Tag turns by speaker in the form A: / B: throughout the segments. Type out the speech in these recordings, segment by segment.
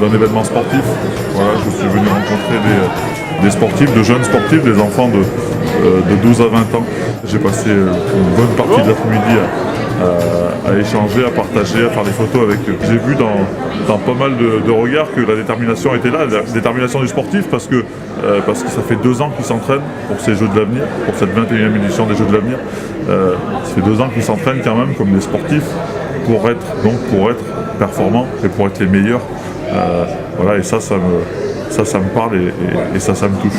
A: d'un événement sportif. Voilà, je suis venu rencontrer des sportifs, de jeunes sportifs, des enfants de 12 à 20 ans. J'ai passé une bonne partie de l'après-midi à échanger, à partager, à faire des photos avec eux. J'ai vu dans pas mal de regards que la détermination était là, la détermination du sportif, parce que ça fait 2 ans qu'ils s'entraînent pour ces Jeux de l'avenir, pour cette 21e édition des Jeux de l'avenir. Ça fait 2 ans qu'ils s'entraînent quand même comme des sportifs pour être performants et pour être les meilleurs. Voilà, et ça me parle et ça me touche.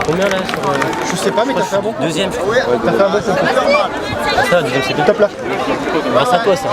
B: Combien là sur,
C: Je sais pas, mais t'as fait un bon.
B: Deuxième.
C: Ouais, t'as fait un bon, c'est
B: Ça, deuxième, c'est
C: top là.
B: grâce à toi ça.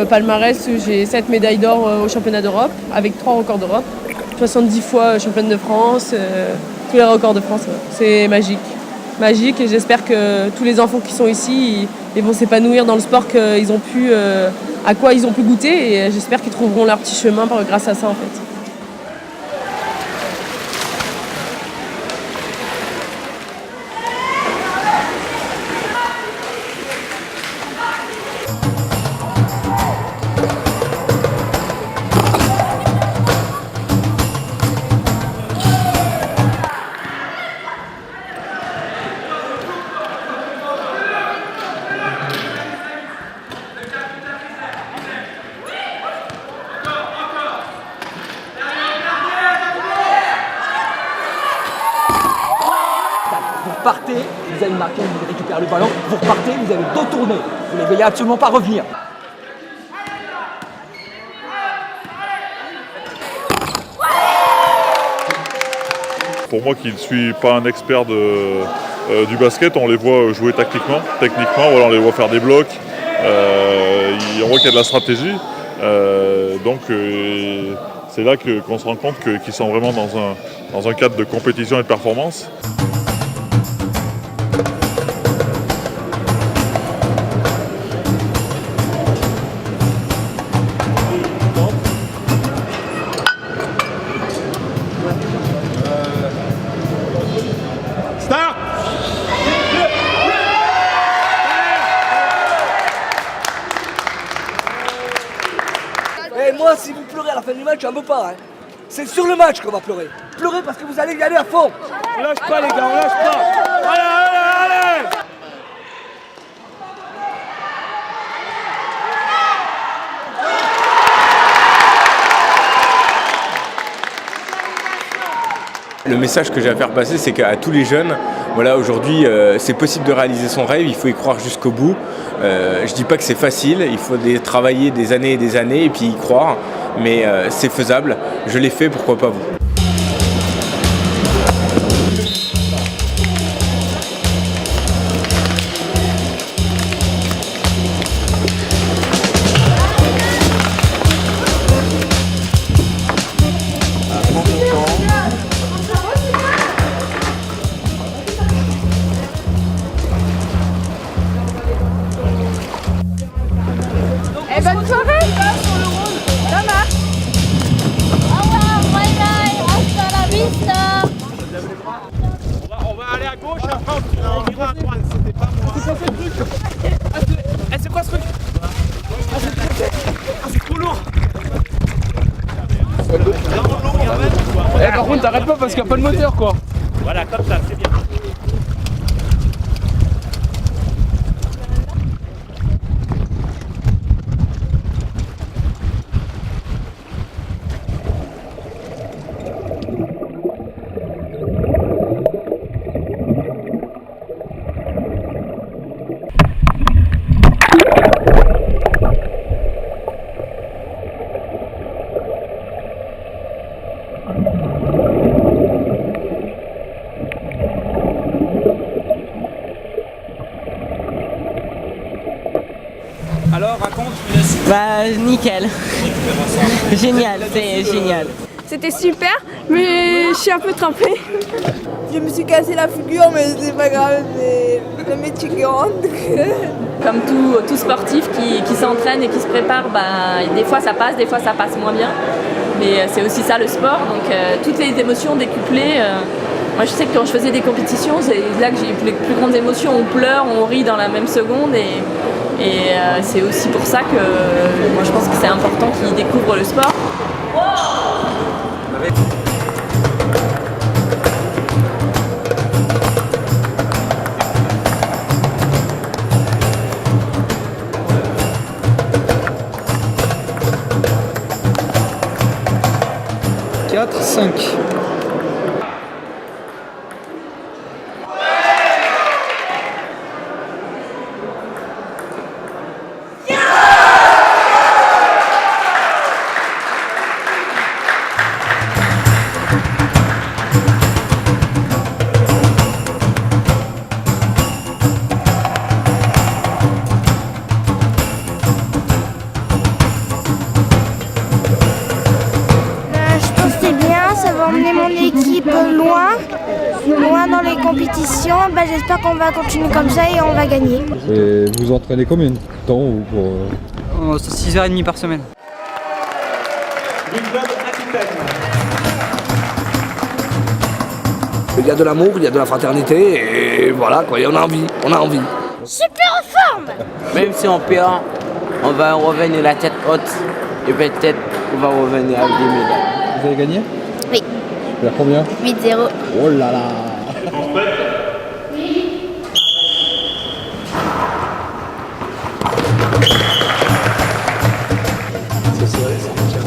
D: Palmarès, j'ai 7 médailles d'or au championnat d'Europe, avec 3 records d'Europe, 70 fois championne de France, tous les records de France. C'est magique. Magique, et j'espère que tous les enfants qui sont ici, ils vont s'épanouir dans le sport à quoi ils ont pu goûter, et j'espère qu'ils trouveront leur petit chemin grâce à ça en fait.
E: Vous partez, vous allez marquer, vous récupérez le ballon, vous repartez, vous allez dos tourner. Vous ne veillez absolument pas revenir.
A: Pour moi qui ne suis pas un expert du basket, on les voit jouer techniquement, voilà, on les voit faire des blocs, on voit qu'il y a de la stratégie. C'est là qu'on se rend compte qu'ils sont vraiment dans un cadre de compétition et de performance.
E: Et moi, si vous pleurez à la fin du match, j'en veux pas. Hein. C'est sur le match qu'on va pleurer. Pleurez parce que vous allez y aller à fond. On lâche pas les gars, on lâche pas. Allez, allez, allez.
F: Le message que j'ai à faire passer, c'est qu'à tous les jeunes, voilà, aujourd'hui, c'est possible de réaliser son rêve, il faut y croire jusqu'au bout. Je dis pas que c'est facile, il faut travailler des années et puis y croire, mais c'est faisable. Je l'ai fait, pourquoi pas vous.
D: Et bonne soirée sur le rôle. Ça marche.
G: Au revoir, bye bye. à gauche, après on ira à droite. C'était pas moi. C'est quoi ce truc? C'est quoi ce truc? C'est trop lourd.
E: Par contre, t'arrêtes pas parce qu'il n'y a pas de moteur, quoi.
G: Voilà, comme ça, c'est bien. Alors, raconte.
H: Bah nickel. Génial, c'est génial.
D: C'était super, mais je suis un peu trempée.
I: Je me suis cassé la figure, mais c'est pas grave, c'est le métier qui rentre.
H: Comme tout sportif qui s'entraîne et qui se prépare, bah, des fois ça passe, des fois ça passe moins bien. Mais c'est aussi ça le sport, donc toutes les émotions décuplées. Moi je sais que quand je faisais des compétitions, c'est là que j'ai eu les plus grandes émotions. On pleure, on rit dans la même seconde et c'est aussi pour ça que moi je pense que c'est important qu'ils découvrent le sport.
E: Quatre, 5.
I: Ça va emmener mon équipe loin dans les compétitions. Bah, j'espère qu'on va continuer comme ça et on va gagner.
J: Et vous entraînez combien de temps pour
E: 6h30 par semaine. Il y a de l'amour, il y a de la fraternité et voilà quoi, et on a envie.
I: Super en forme!
B: Même si on perd, on va revenir la tête haute et peut-être on va revenir avec des médailles.
J: Vous avez gagné?
I: Oui.
J: Vers combien?
I: 8-0.
J: Oh là là! C'est serré, ça.